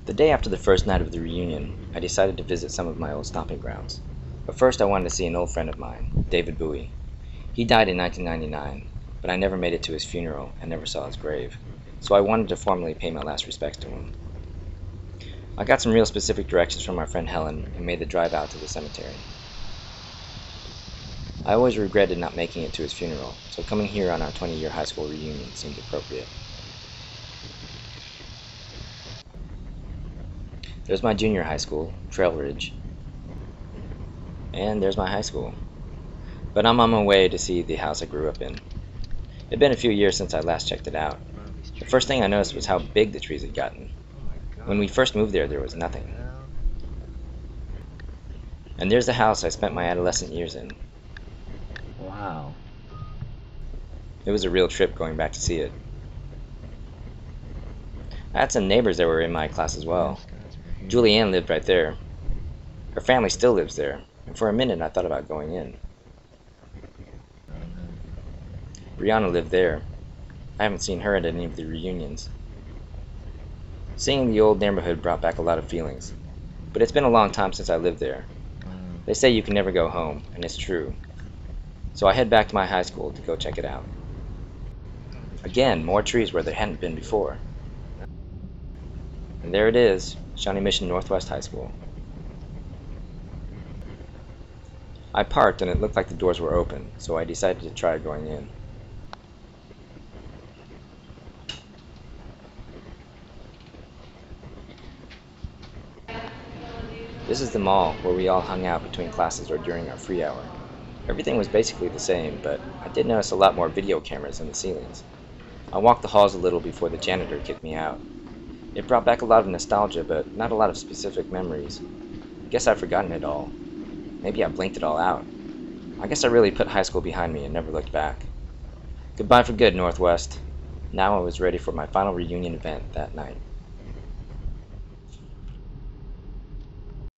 The day after the first night of the reunion, I decided to visit some of my old stomping grounds. But first I wanted to see an old friend of mine, David Bui. He died in 1999, but I never made it to his funeral and never saw his grave, so I wanted to formally pay my last respects to him. I got some real specific directions from my friend Helen and made the drive out to the cemetery. I always regretted not making it to his funeral, so coming here on our 20-year high school reunion seemed appropriate. There's my junior high school, Trail Ridge, and there's my high school. But I'm on my way to see the house I grew up in. It'd been a few years since I last checked it out. The first thing I noticed was how big the trees had gotten. When we first moved there was nothing. And there's the house I spent my adolescent years in. Wow. It was a real trip going back to see it. I had some neighbors that were in my class as well. Julianne lived right there. Her family still lives there, and for a minute I thought about going in. Brianna lived there. I haven't seen her at any of the reunions. Seeing the old neighborhood brought back a lot of feelings, but it's been a long time since I lived there. They say you can never go home, and it's true. So I head back to my high school to go check it out. Again, more trees where there hadn't been before. And there it is, Shawnee Mission Northwest High School. I parked and it looked like the doors were open, so I decided to try going in. This is the mall where we all hung out between classes or during our free hour. Everything was basically the same, but I did notice a lot more video cameras in the ceilings. I walked the halls a little before the janitor kicked me out. It brought back a lot of nostalgia, but not a lot of specific memories. I guess I've forgotten it all. Maybe I blinked it all out. I guess I really put high school behind me and never looked back. Goodbye for good, Northwest. Now I was ready for my final reunion event that night.